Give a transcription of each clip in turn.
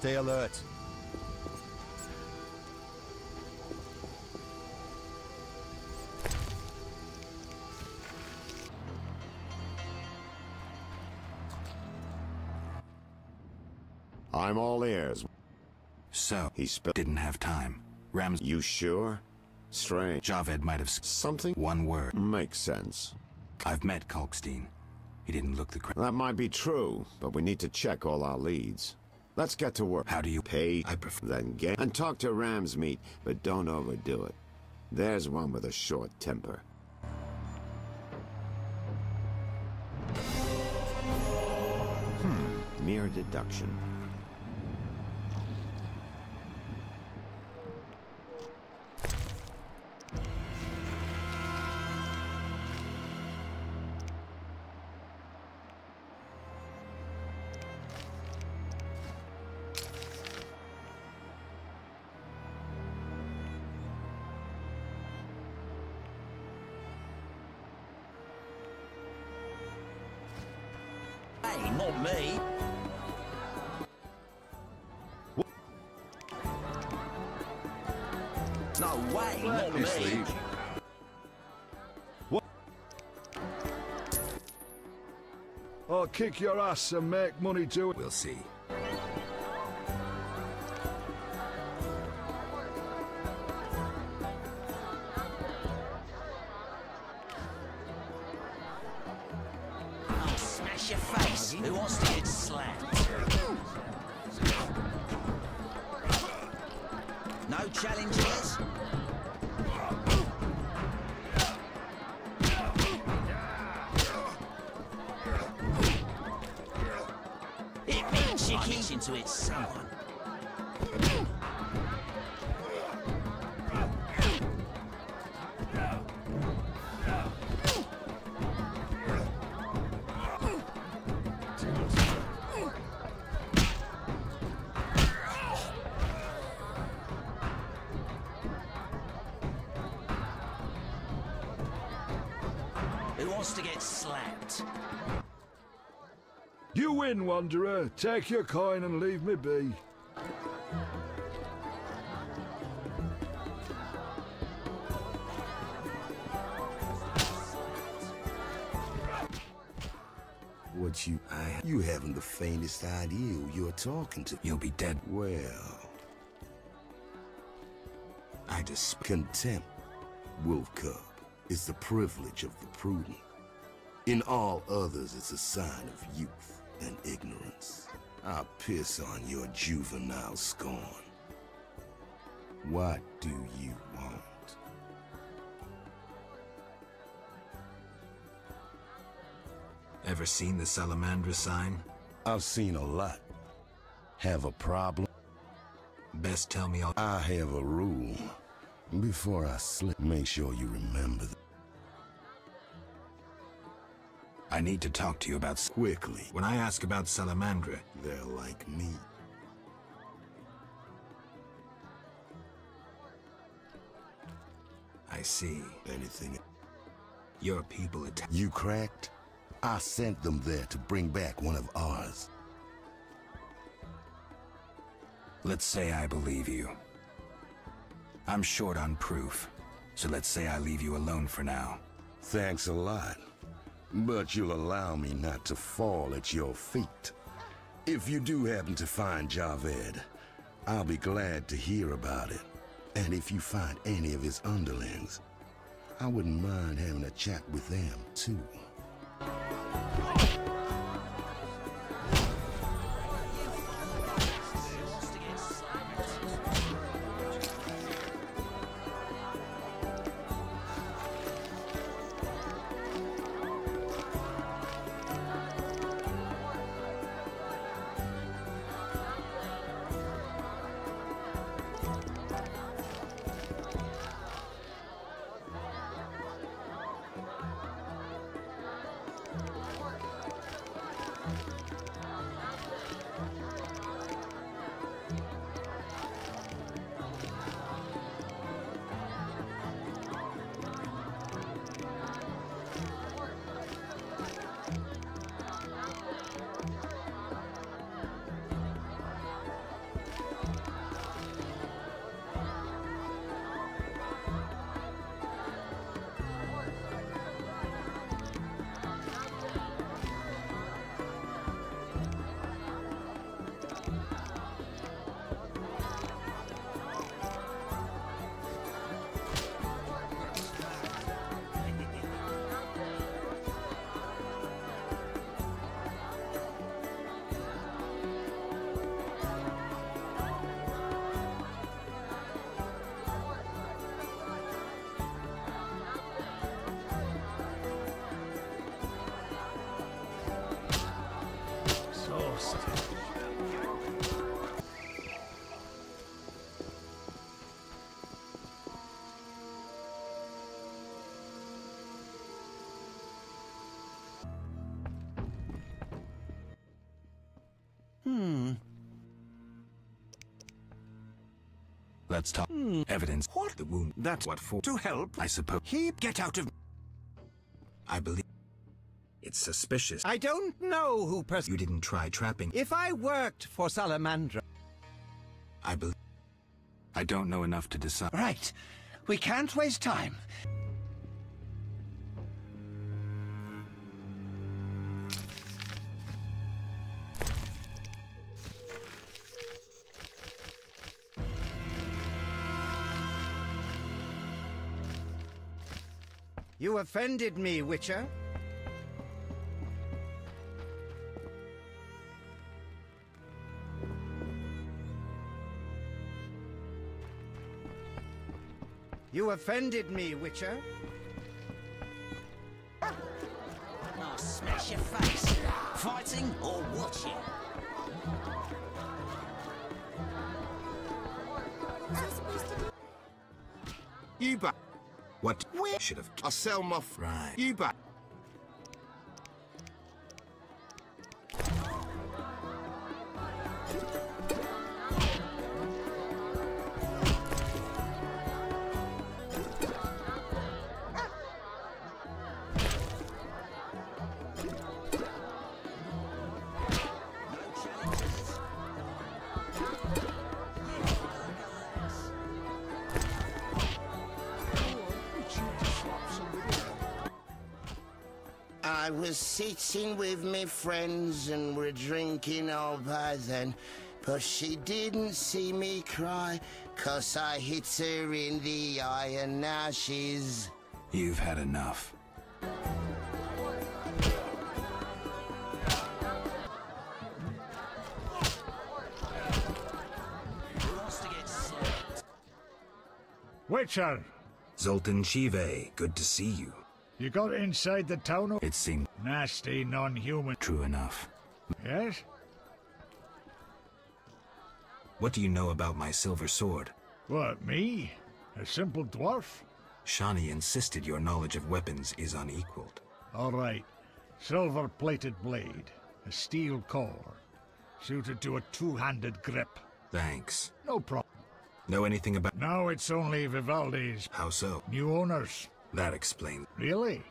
Stay alert. I'm all ears. So, he didn't have time. Rams... You sure? Strange. Javed might have... Something? One word. Makes sense. I've met Kalkstein. He didn't look the... That might be true, but we need to check all our leads. Let's get to work. How do you... Pay, I prefer... then get... And talk to Ramsmeat, but don't overdo it. There's one with a short temper. Mere deduction. Hey, not me. No way, not me. What? I'll kick your ass and make money too. We'll see. I'll smash your face. Who wants to get slapped? No challengers? Hit me, chickie! Into it, someone. Who wants to get slapped? You win, Wanderer. Take your coin and leave me be. What you haven't the faintest idea who you're talking to. You'll be dead. Well, I just... Contempt, Wolf Cub, is the privilege of the prudent. In all others, it's a sign of youth and ignorance. I'll piss on your juvenile scorn. What do you want? Ever seen the Salamandra sign? I've seen a lot. Have a problem? Best tell me all... I have a rule. Before I slip, make sure you remember that. I need to talk to you about... Quickly. When I ask about Salamandra... They're like me. I see. Anything? Your people attack... You cracked? I sent them there to bring back one of ours. Let's say I believe you. I'm short on proof, so let's say I leave you alone for now. Thanks a lot. But you'll allow me not to fall at your feet. If you do happen to find Javed, I'll be glad to hear about it. And if you find any of his underlings, I wouldn't mind having a chat with them, too. Let's talk. Evidence. What? The wound. That's what for. To help, I suppose. Get out of... I believe... It's suspicious. I don't know who You didn't try trapping. If I worked for Salamandra... I believe... I don't know enough to decide. Right. We can't waste time. You offended me, Witcher. You offended me, Witcher. I'll smash your face. Fighting or watching? You back. What? We should have... I sell my... Right. You back. I was sitting with me friends and we're drinking all by then, but she didn't see me cry, 'cause I hit her in the eye and now she's... You've had enough. Who wants to get slapped? Witcher, Zoltan Chive, good to see you. you got inside the town? It seemed Nasty non-human. true enough. Yes? What do you know about my silver sword? What, me? A simple dwarf? Shani insisted your knowledge of weapons is unequaled. All right. Silver-plated blade. A steel core. Suited to a two-handed grip. Thanks. No problem. Know anything about... Now it's only Vivaldi's How so? new owners. That explains. Really?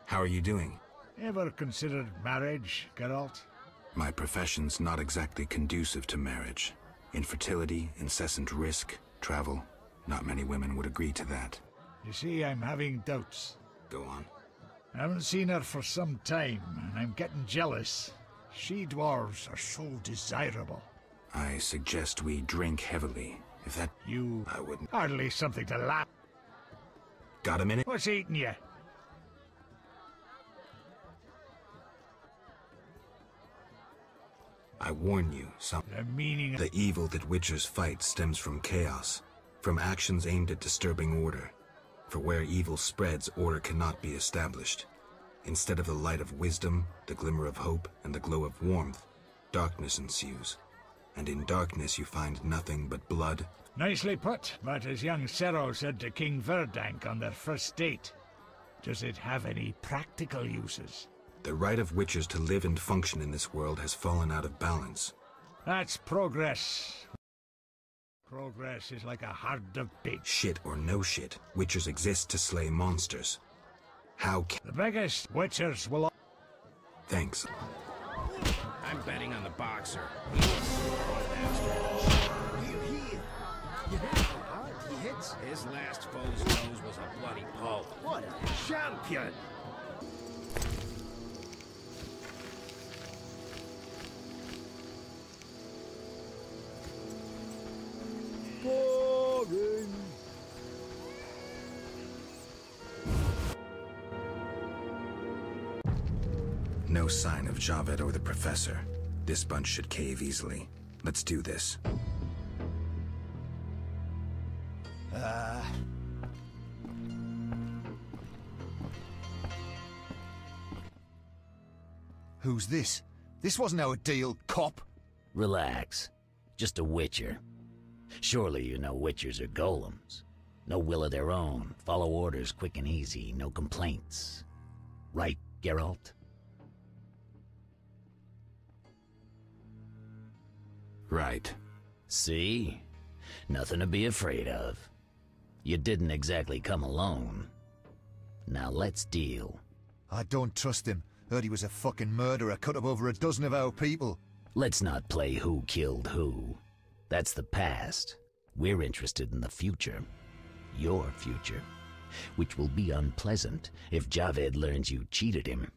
How are you doing? Ever considered marriage, Geralt? My profession's not exactly conducive to marriage. Infertility, incessant risk, travel. Not many women would agree to that. You see, I'm having doubts. Go on. I haven't seen her for some time, and I'm getting jealous. She-dwarves are so desirable. I suggest we drink heavily. If that... You... I wouldn't... Hardly something to laugh. Got a minute? What's eating you? I warn you, The meaning... The evil that witchers fight stems from chaos, from actions aimed at disturbing order. For where evil spreads, order cannot be established. Instead of the light of wisdom, the glimmer of hope, and the glow of warmth, darkness ensues. And in darkness you find nothing but blood. Nicely put, but as young Cero said to King Verdank on their first date, does it have any practical uses? The right of witchers to live and function in this world has fallen out of balance. That's progress. Progress is like a herd of pigs. Shit or no shit, witchers exist to slay monsters. How can... The biggest witchers will... Thanks. I'm betting on the boxer. You know how hard he hits? His last foe's nose was a bloody pulp. What a champion! Boring. No sign of Javed or the Professor. This bunch should cave easily. Let's do this. Who's this? This wasn't our deal, cop. Relax. Just a witcher. Surely you know witchers are golems. No will of their own. Follow orders quick and easy. No complaints. Right, Geralt? Right. See? Nothing to be afraid of. You didn't exactly come alone. Now let's deal. I don't trust him. Heard he was a fucking murderer, cut up over a dozen of our people. Let's not play who killed who. That's the past. We're interested in the future. Your future. Which will be unpleasant if Javed learns you cheated him.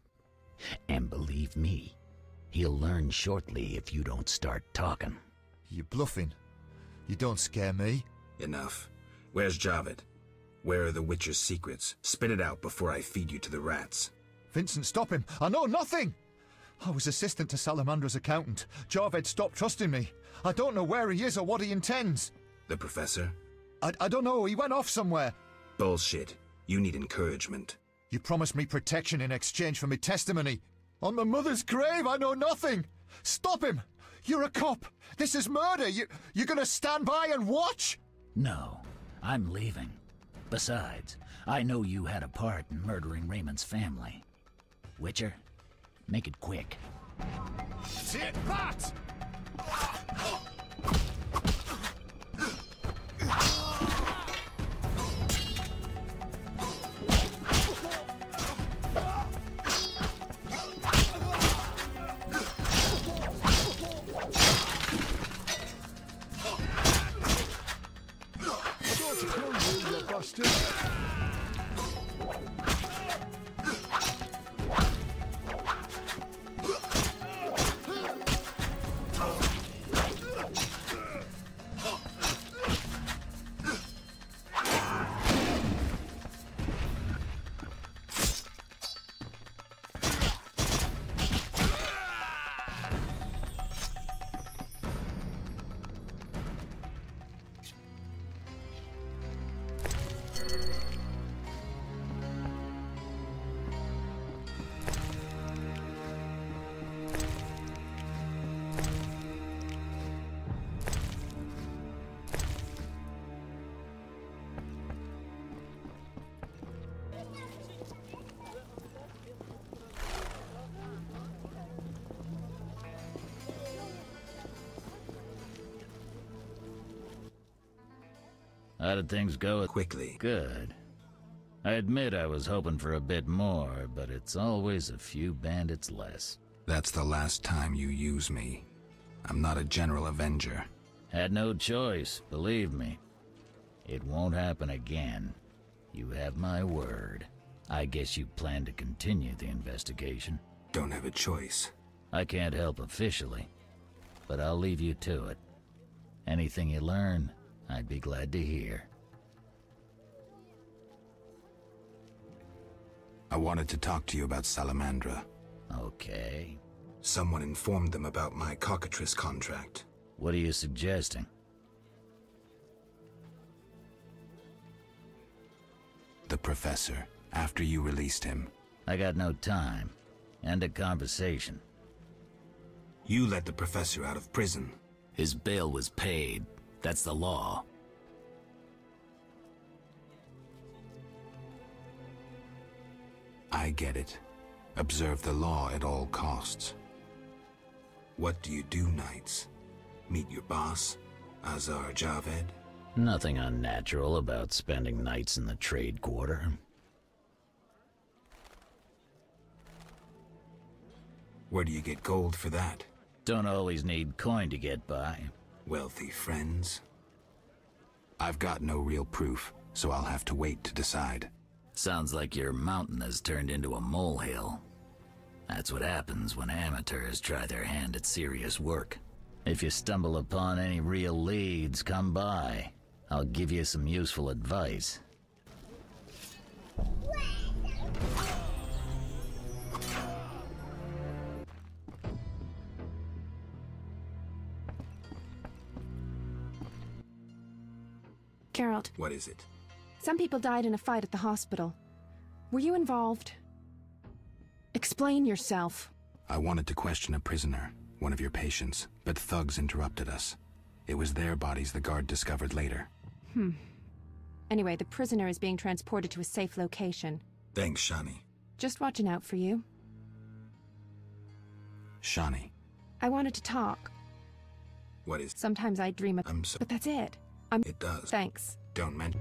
And believe me, he'll learn shortly if you don't start talking. You bluffing? You don't scare me. Enough. Where's Javed? Where are the Witcher's secrets? Spit it out before I feed you to the rats. Vincent, stop him! I know nothing! I was assistant to Salamandra's accountant. Javed stopped trusting me. I don't know where he is or what he intends. The professor? I don't know. He went off somewhere. Bullshit. You need encouragement. You promised me protection in exchange for my testimony. On my mother's grave, I know nothing. Stop him! You're a cop. This is murder. You're gonna stand by and watch? No, I'm leaving. Besides, I know you had a part in murdering Raymond's family. Witcher, make it quick. Take that! How did things go? Quickly. Good. I admit I was hoping for a bit more, but it's always a few bandits less. That's the last time you use me. I'm not a general avenger. Had no choice, believe me. It won't happen again. You have my word. I guess you plan to continue the investigation. Don't have a choice. I can't help officially, but I'll leave you to it. Anything you learn, I'd be glad to hear. I wanted to talk to you about Salamandra. Okay. Someone informed them about my cockatrice contract. What are you suggesting? The professor, after you released him. I got no time. End of conversation. You let the professor out of prison. His bail was paid. That's the law. I get it. Observe the law at all costs. What do you do nights? Meet your boss, Azar Javed? Nothing unnatural about spending nights in the trade quarter. Where do you get gold for that? Don't always need coin to get by. Wealthy friends? I've got no real proof, so I'll have to wait to decide. Sounds like your mountain has turned into a molehill. That's what happens when amateurs try their hand at serious work. If you stumble upon any real leads, come by. I'll give you some useful advice. Geralt. What is it? Some people died in a fight at the hospital. Were you involved? Explain yourself. I wanted to question a prisoner, one of your patients, but thugs interrupted us. It was their bodies the guard discovered later. Anyway, the prisoner is being transported to a safe location. Thanks, Shani. Just watching out for you. Shani. I wanted to talk. What is... Sometimes I dream of... I'm so... But that's it. It does. Thanks. Don't mention.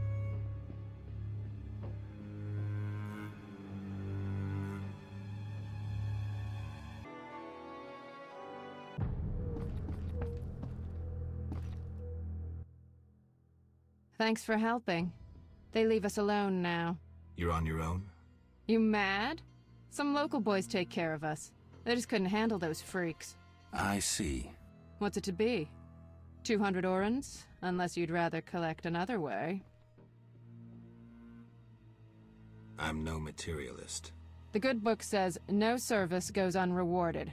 Thanks for helping. They leave us alone now. You're on your own? You mad? Some local boys take care of us. They just couldn't handle those freaks. I see. What's it to be? 200 orans? Unless you'd rather collect another way. I'm no materialist. The good book says, no service goes unrewarded.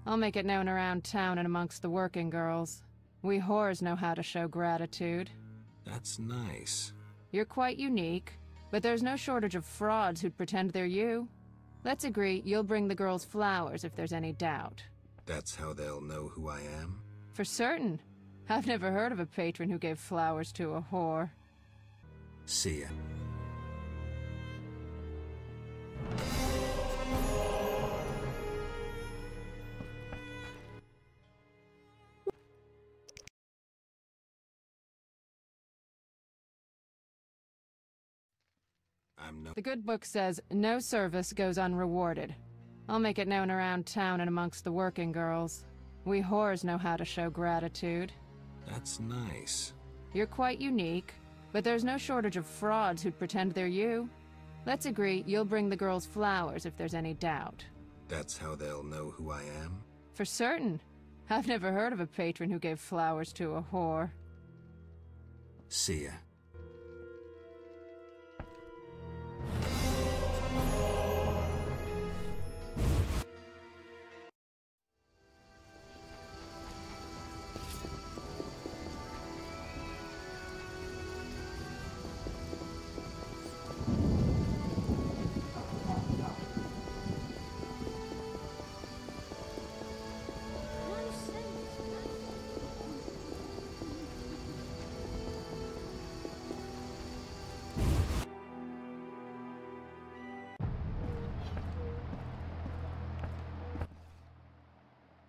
I'll make it known around town and amongst the working girls. We whores know how to show gratitude. That's nice. You're quite unique, but there's no shortage of frauds who'd pretend they're you. Let's agree you'll bring the girls flowers if there's any doubt. That's how they'll know who I am? For certain. I've never heard of a patron who gave flowers to a whore. See ya. The good book says, no service goes unrewarded. I'll make it known around town and amongst the working girls. We whores know how to show gratitude. That's nice. You're quite unique, but there's no shortage of frauds who'd pretend they're you. Let's agree you'll bring the girls flowers if there's any doubt. That's how they'll know who I am? For certain. I've never heard of a patron who gave flowers to a whore. See ya.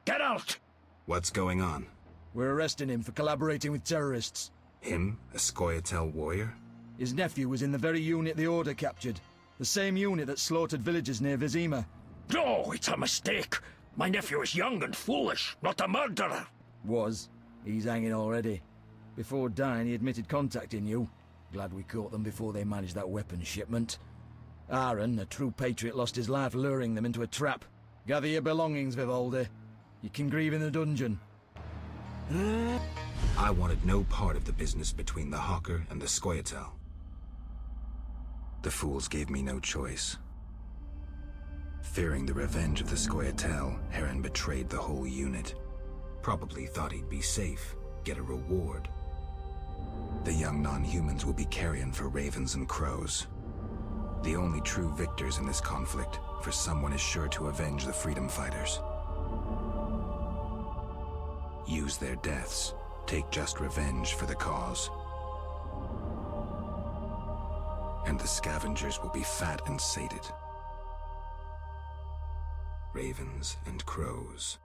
Get out! What's going on? We're arresting him for collaborating with terrorists. Him? A Scoia'tael warrior? His nephew was in the very unit the Order captured. The same unit that slaughtered villagers near Vizima. No, it's a mistake. My nephew is young and foolish, not a murderer. Was. He's hanging already. Before dying, he admitted contacting you. Glad we caught them before they managed that weapons shipment. Aaron, a true patriot, lost his life luring them into a trap. Gather your belongings, Vivaldi. You can grieve in the dungeon. I wanted no part of the business between the Hawker and the Scoia'tael. The fools gave me no choice. Fearing the revenge of the Scoia'tael, Heron betrayed the whole unit. Probably thought he'd be safe, get a reward. The young non-humans will be carrion for ravens and crows. The only true victors in this conflict, for someone is sure to avenge the freedom fighters. Use their deaths, take just revenge for the cause. And the scavengers will be fat and sated. Ravens and crows.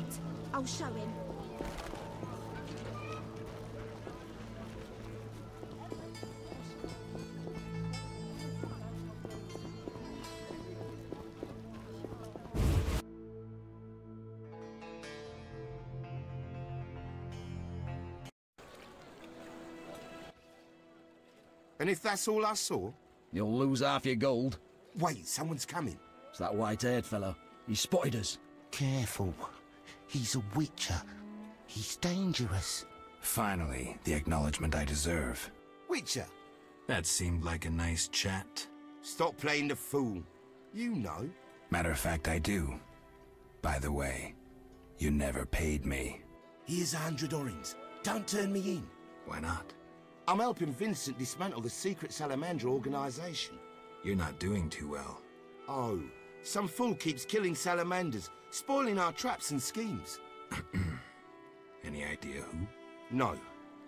right. I'll show him. And if that's all I saw? You'll lose half your gold. Wait, someone's coming. It's that white-haired fellow. He spotted us. Careful. He's a witcher. He's dangerous. Finally, the acknowledgement I deserve. Witcher? That seemed like a nice chat. Stop playing the fool. You know. Matter of fact, I do. By the way, you never paid me. Here's 100 orins. Don't turn me in. Why not? I'm helping Vincent dismantle the secret Salamander organization. You're not doing too well. Oh, some fool keeps killing salamanders, spoiling our traps and schemes. Any idea who? No,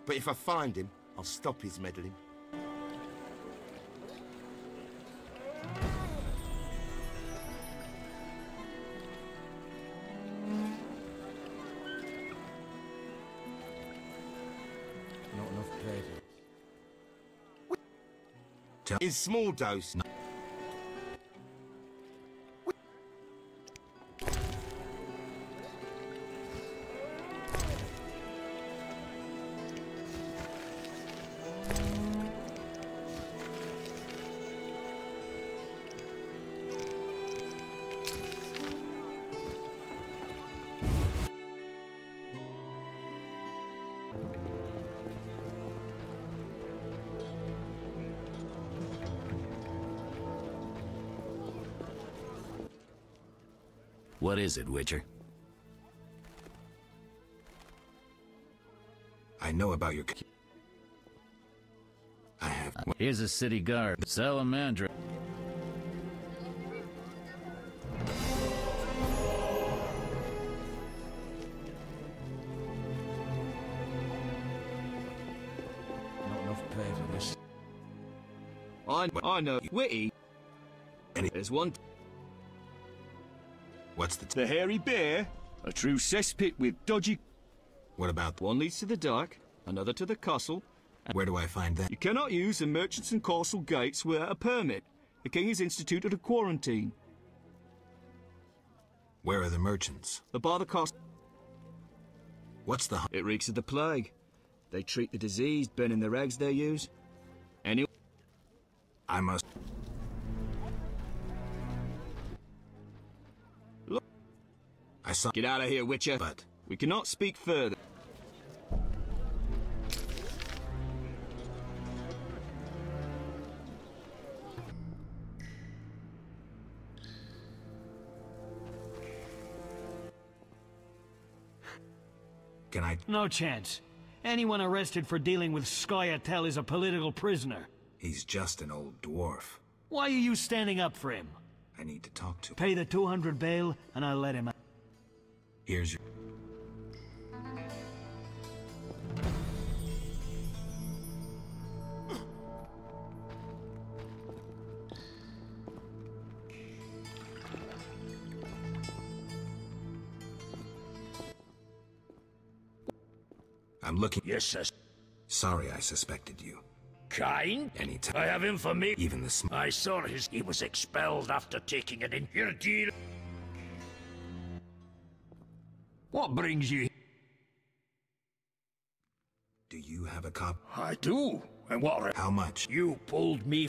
but if I find him, I'll stop his meddling. Not enough paper. In small dose. What is it, Witcher? I know about your... I have... Here's a city guard. Salamander. Not enough pay for this. I know. Witty. There's one... What's the... The hairy bear. A true cesspit with dodgy... What about... One leads to the dock, another to the castle. Where do I find that? You cannot use the merchants and castle gates without a permit. The king has instituted a quarantine. Where are the merchants? The bar the castle. What's the... It reeks of the plague. They treat the diseased, burning the rags they use. Anyway... I must... Look. I saw... Get out of here, Witcher. But... We cannot speak further. Can I... No chance. Anyone arrested for dealing with Scoia'tael is a political prisoner. He's just an old dwarf. Why are you standing up for him? I need to talk to him. Pay the 200 bail, and I'll let him out. Here's your... I'm looking... Yes, sir. Sorry I suspected you. Kind? Anytime. I have information. Even the sm... I saw he was expelled after taking an in. Your deal. What brings you? Do you have a cop? I do. And what? How much? You pulled me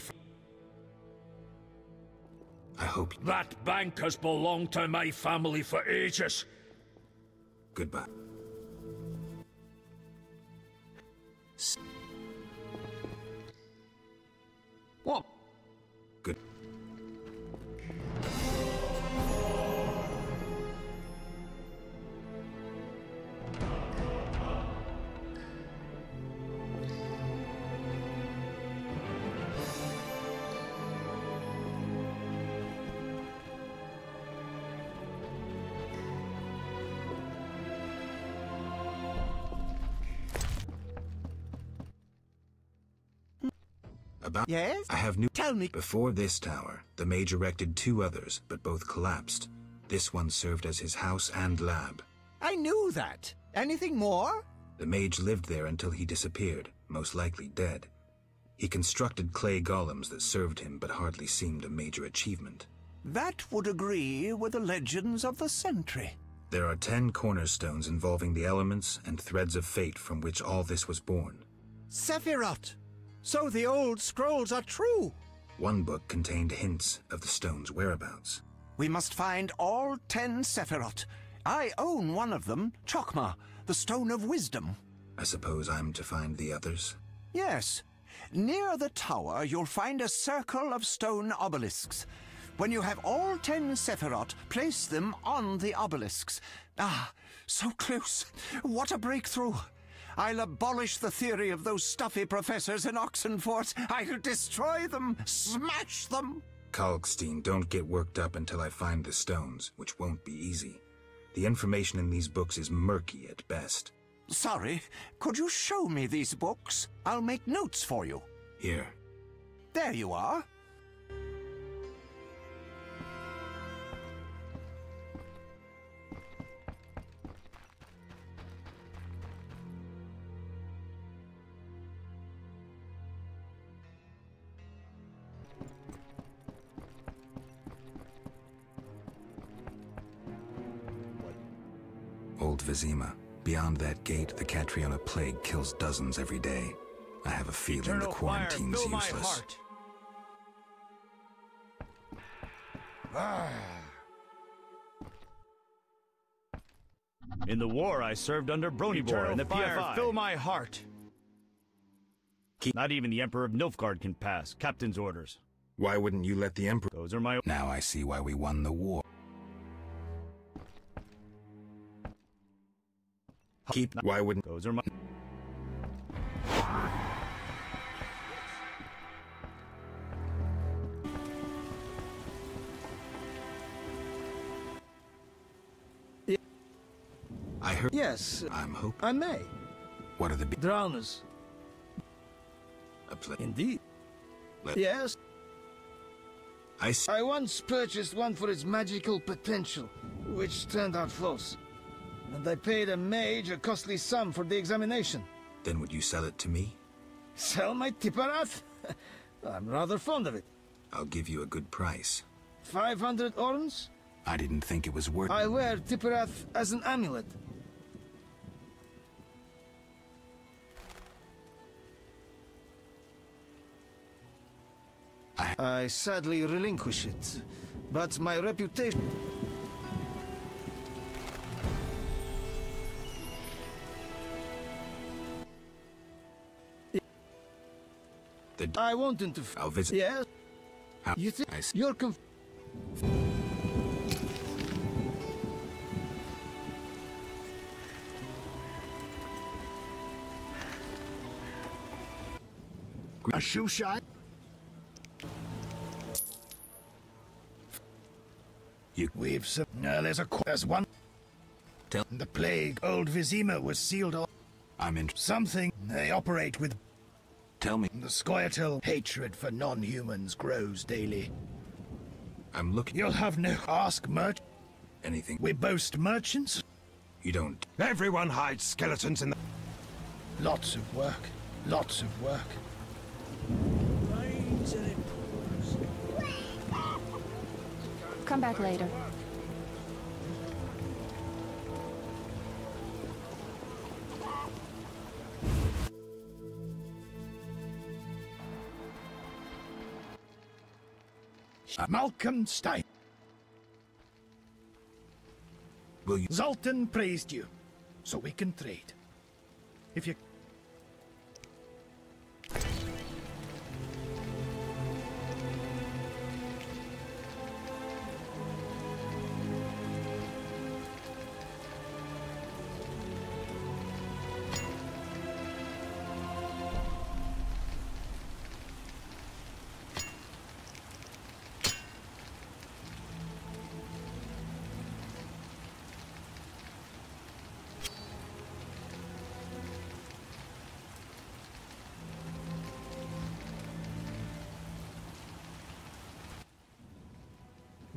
I hope... That bank has belonged to my family for ages. Goodbye. What? Good. About... Yes? I have new... Tell me. Before this tower, the mage erected 2 others, but both collapsed. This one served as his house and lab. I knew that. Anything more? The mage lived there until he disappeared, most likely dead. He constructed clay golems that served him but hardly seemed a major achievement. That would agree with the legends of the century. There are 10 cornerstones involving the elements and threads of fate from which all this was born. Sephiroth! So the old scrolls are true! One book contained hints of the stone's whereabouts. We must find all 10 Sephiroth. I own one of them, Chokmah, the Stone of Wisdom. I suppose I'm to find the others? Yes. Near the tower, you'll find a circle of stone obelisks. When you have all 10 Sephiroth, place them on the obelisks. Ah, so close. What a breakthrough. I'll abolish the theory of those stuffy professors in Oxenfort. I'll destroy them, smash them. Kalkstein, don't get worked up until I find the stones, which won't be easy. The information in these books is murky at best. Sorry, could you show me these books? I'll make notes for you. Here. There you are. Old Vizima. Beyond that gate, the Catriona plague kills dozens every day. I have a feeling the quarantine's useless. In the war, I served under Bronibor and the PFI. Fill my heart. Not even the Emperor of Nilfgaard can pass. Captain's orders. Why wouldn't you let the Emperor... Those are my... Now I see why we won the war. Why wouldn't... Those are my... I heard... Yes. I'm hoping... I may. What are the... Drowners. A play... Indeed. Yes. I once purchased one for its magical potential, which turned out false. And I paid a mage a costly sum for the examination. Then would you sell it to me? Sell my Tipparath? I'm rather fond of it. I'll give you a good price. 500 orns? I didn't think it was worth... I wear Tipparath as an amulet. I sadly relinquish it, but my reputation... I want him to... I'll visit... Yes? You think you're A shoe shine? We've some... there's one... Tell... The plague, old Vizima was sealed off. I'm in... Something. They operate with... Tell me. The Scoia'tael hatred for non-humans grows daily. I'm looking... You'll have no... Ask merchant. Anything. We boast merchants. You don't... Everyone hides skeletons in the... Lots of work. Lots of work. Come back later. Malcolm Stein. Will you... Zoltan praised you, so we can trade. If you...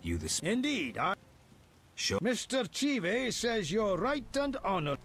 You this... Indeed, Sure. Mr. Chive says you're right and honored.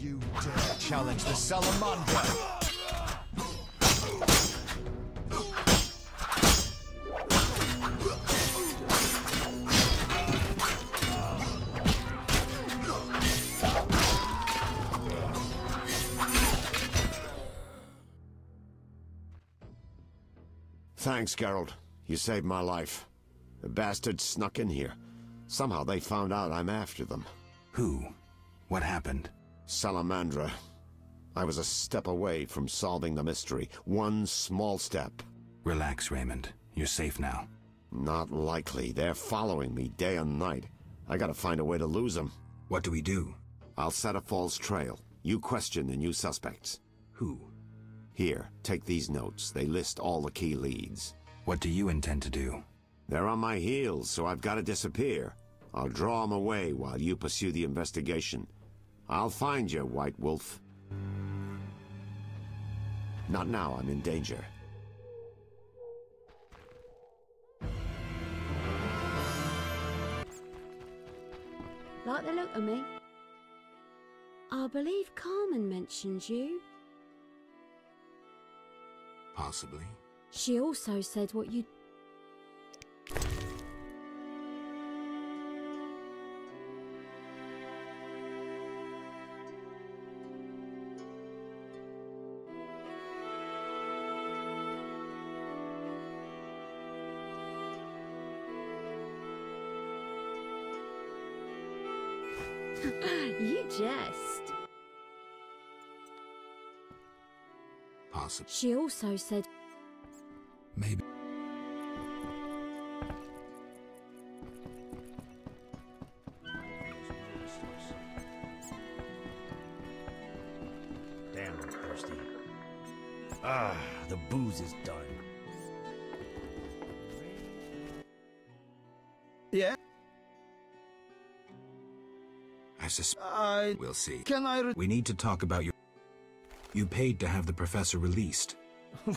You dare challenge the salamander! Thanks, Geralt. You saved my life. The bastards snuck in here. Somehow they found out I'm after them. Who? What happened? Salamandra. I was a step away from solving the mystery. One small step. Relax, Raymond. You're safe now. Not likely. They're following me day and night. I gotta find a way to lose them. What do we do? I'll set a false trail. You question the new suspects. Who? Here, take these notes. They list all the key leads. What do you intend to do? They're on my heels, so I've got to disappear. I'll draw them away while you pursue the investigation. I'll find you, White Wolf. Not now, I'm in danger. Like the look of me? I believe Carmen mentioned you. Possibly. She also said what you... You jest. Possibly. She also said... Maybe. Damn, I'm thirsty. Ah, the booze is done. We'll see. We need to talk about your... You paid to have the professor released.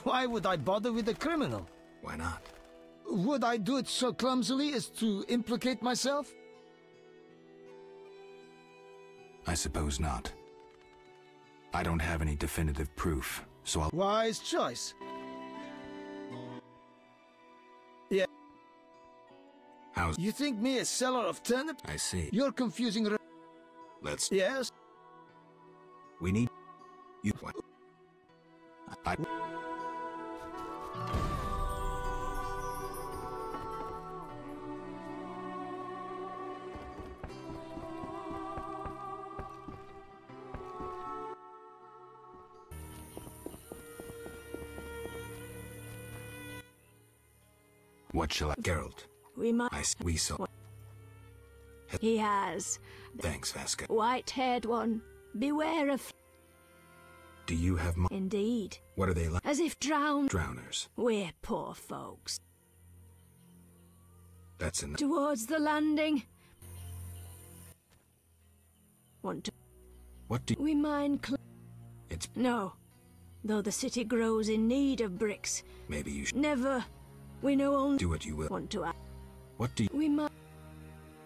Why would I bother with a criminal? Why not? Would I do it so clumsily as to implicate myself? I suppose not. I don't have any definitive proof, so I'll... Wise choice. Yeah. How's... You think me a seller of turnip? I see. You're confusing... Let's... Yes? We need... You... I... What shall I... Geralt. We might... We saw... He has. Thanks, Vasca. White-haired one. Beware of... Do you have my... Indeed. What are they like? As if drowned... Drowners. We're poor folks. That's enough. Towards the landing. Want to... What do... We mine... It's... No. Though the city grows in need of bricks. Maybe you should... Never. We know only... Do what you will. Want to... What do you... We might...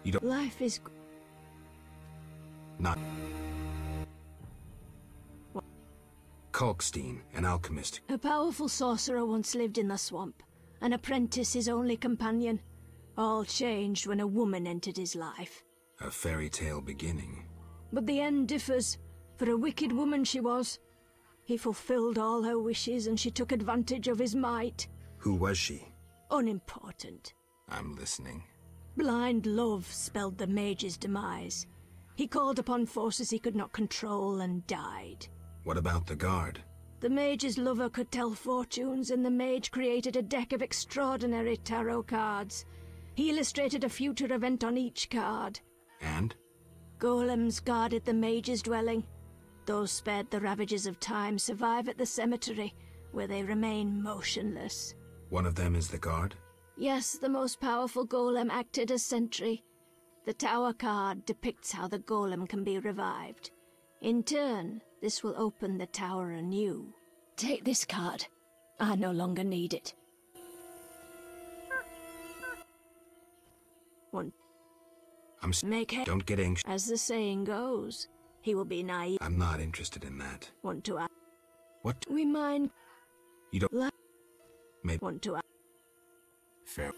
You don't... Life is... Not... Kalkstein, an alchemist. A powerful sorcerer once lived in the swamp. An apprentice his only companion. All changed when a woman entered his life. A fairy tale beginning. But the end differs. For a wicked woman she was. He fulfilled all her wishes and she took advantage of his might. Who was she? Unimportant. I'm listening. Blind love spelled the mage's demise. He called upon forces he could not control and died. What about the guard? The mage's lover could tell fortunes, and the mage created a deck of extraordinary tarot cards. He illustrated a future event on each card. And? Golems guarded the mage's dwelling. Those spared the ravages of time survive at the cemetery, where they remain motionless. One of them is the guard? Yes, the most powerful golem acted as sentry. The tower card depicts how the golem can be revived. In turn, this will open the tower anew. Take this card. I no longer need it. One. Make it. Don't get anxious. As the saying goes, he will be naive. I'm not interested in that. Want to ask? What? We mind. You don't... Maybe... Want to ask? Fair.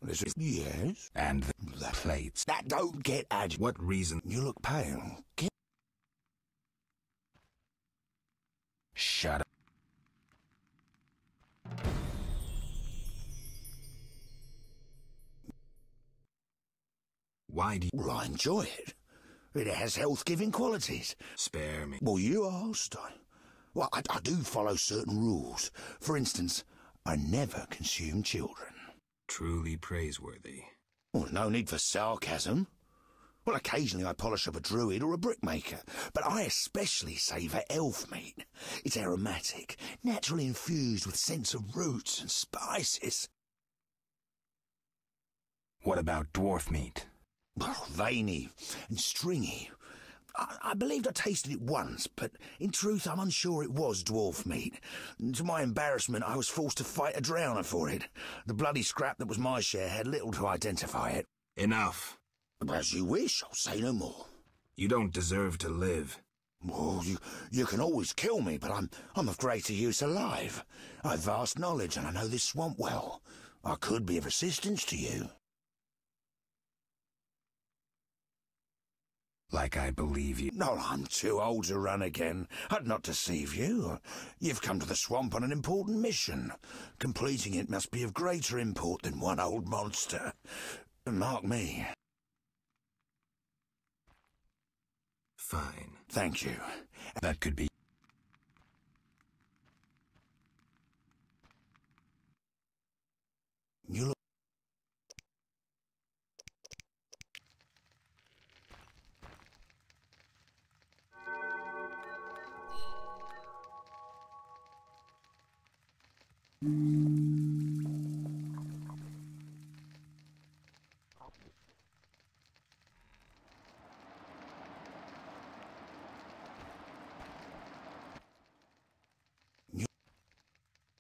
This is... Yes? And the plates. That don't get agitated. What reason? You look pale. Shut up. Why do you... Well, I enjoy it. It has health-giving qualities. Spare me. Well, you asked. Well, I do follow certain rules. For instance, I never consume children. Truly praiseworthy. Well, no need for sarcasm. Well, occasionally I polish up a druid or a brickmaker, but I especially savour elf meat. It's aromatic, naturally infused with scents of roots and spices. What about dwarf meat? Well, veiny and stringy. I believed I tasted it once, but in truth I'm unsure it was dwarf meat. To my embarrassment, I was forced to fight a drowner for it. The bloody scrap that was my share had little to identify it. Enough. As you wish, I'll say no more. You don't deserve to live. Well, you can always kill me, but I'm of greater use alive. I've vast knowledge and I know this swamp well. I could be of assistance to you. Like I believe you. No, I'm too old to run again. I'd not deceive you. You've come to the swamp on an important mission. Completing it must be of greater import than one old monster. Mark me. Fine. Thank you. That could be... You look...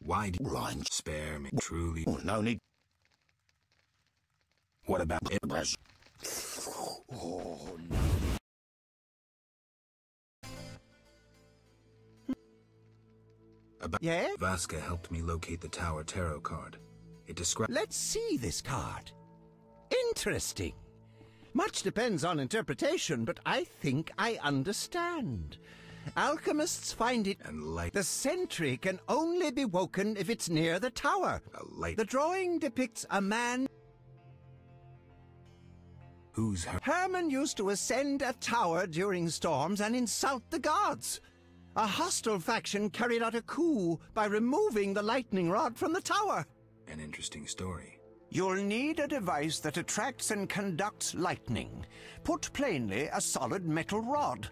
Why do you spare me? Truly. Oh, no need. What about it? Oh, no. Yeah? Vasca helped me locate the Tower Tarot card. It describes... Let's see this card. Interesting. Much depends on interpretation, but I think I understand. Alchemists find it... And light... The sentry can only be woken if it's near the tower. A light... The drawing depicts a man... Who's her... Herman used to ascend a tower during storms and insult the gods. A hostile faction carried out a coup by removing the lightning rod from the tower. An interesting story. You'll need a device that attracts and conducts lightning. Put plainly, a solid metal rod.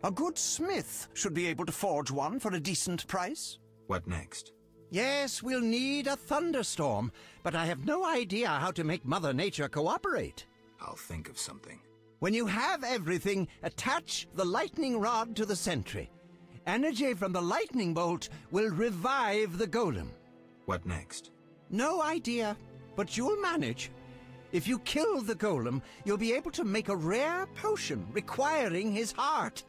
A good smith should be able to forge one for a decent price. What next? Yes, we'll need a thunderstorm, but I have no idea how to make Mother Nature cooperate. I'll think of something. When you have everything, attach the lightning rod to the sentry. Energy from the lightning bolt will revive the golem. What next? No idea, but you'll manage. If you kill the golem, you'll be able to make a rare potion requiring his heart.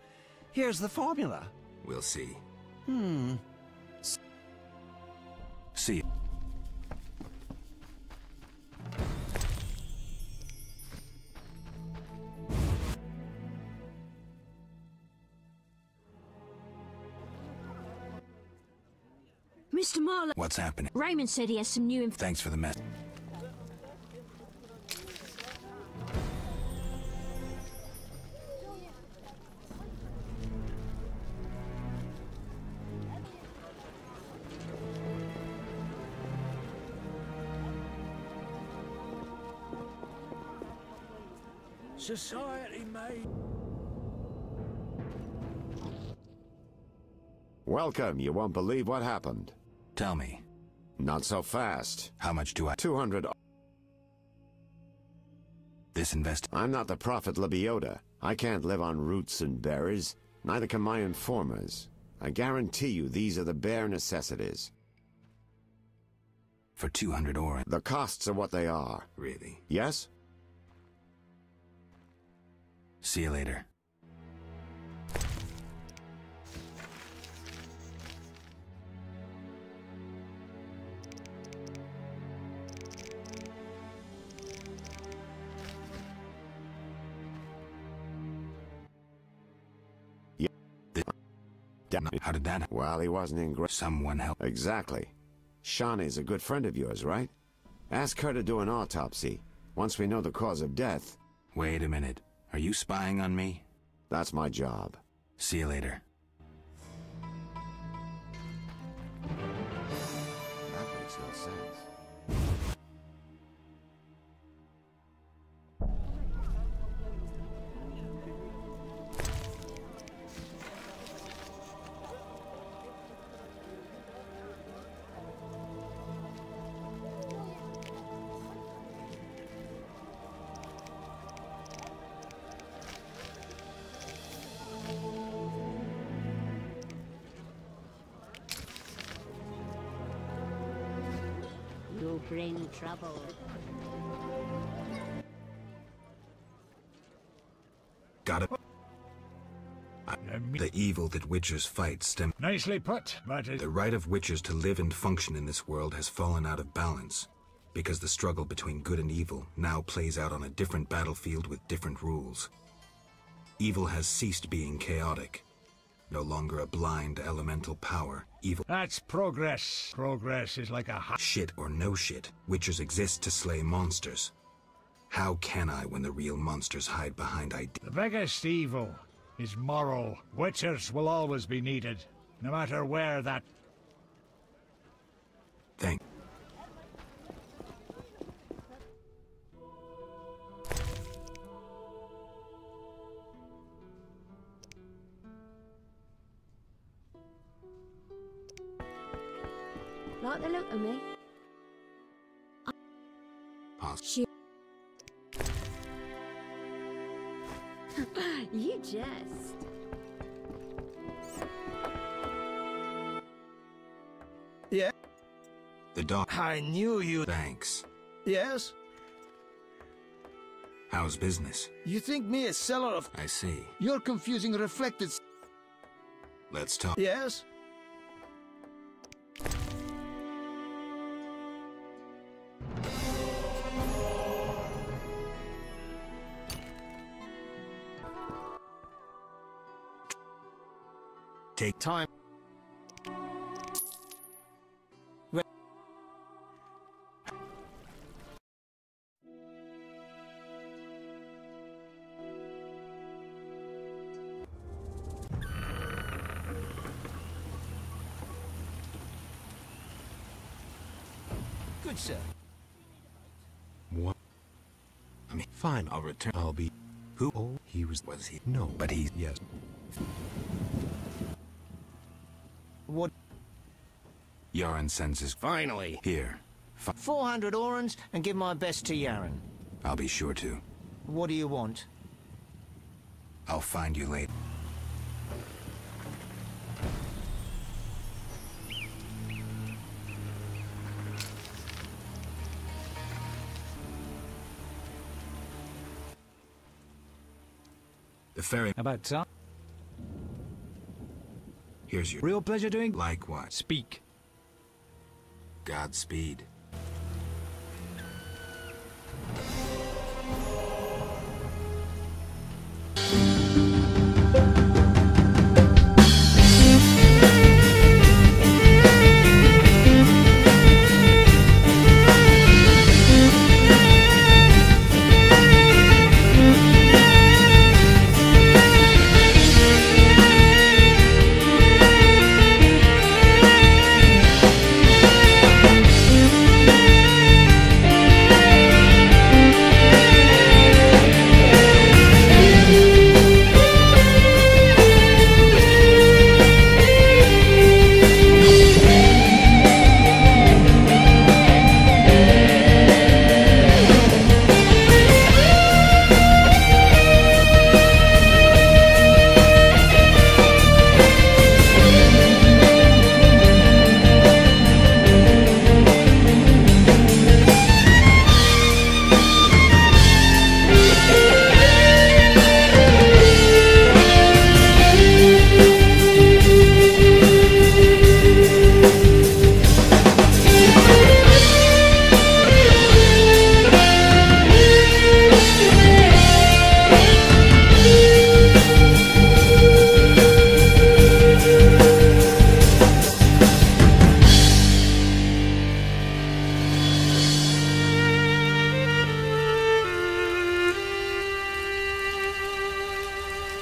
Here's the formula. We'll see. See. Mr. Marlowe. What's happening? Raymond said he has some new info. Thanks for the mess. Society made. Welcome. You won't believe what happened. Tell me. Not so fast. How much do I... 200... This I'm not the Prophet Lebiota. I can't live on roots and berries. Neither can my informers. I guarantee you these are the bare necessities. For 200 ore. The costs are what they are. Really? Yes? See you later. How did that... Well, he wasn't in great... Someone help. Exactly. Shawnee's a good friend of yours, right? Ask her to do an autopsy. Once we know the cause of death, Wait a minute. Are you spying on me? That's my job. See you later. That makes no sense. You bring trouble. Got it. The evil that witchers fight stems. Nicely put, but The right of witchers to live and function in this world has fallen out of balance, because the struggle between good and evil now plays out on a different battlefield with different rules. Evil has ceased being chaotic. No longer a blind elemental power, evil... That's progress. Progress is like a... Shit or no shit, witchers exist to slay monsters. How can I when the real monsters hide behind The biggest evil is moral. Witchers will always be needed, no matter where that... Thank... Like the look of me? Pause. You jest. Yeah? The dog... I knew you... Thanks. Yes? How's business? You think me a seller of... I see. You're confusing reflected... Let's talk. Yes? Take time. Good, sir. What? I mean, fine, I'll return. I'll be... Who? Oh, he was he? No, but he... Yes. What? Yaren sends his... Finally. Here. 400 orans and give my best to Yaren. I'll be sure to. What do you want? I'll find you later. The ferry... About time. Here's your... Real pleasure doing... Likewise. Speak. Godspeed.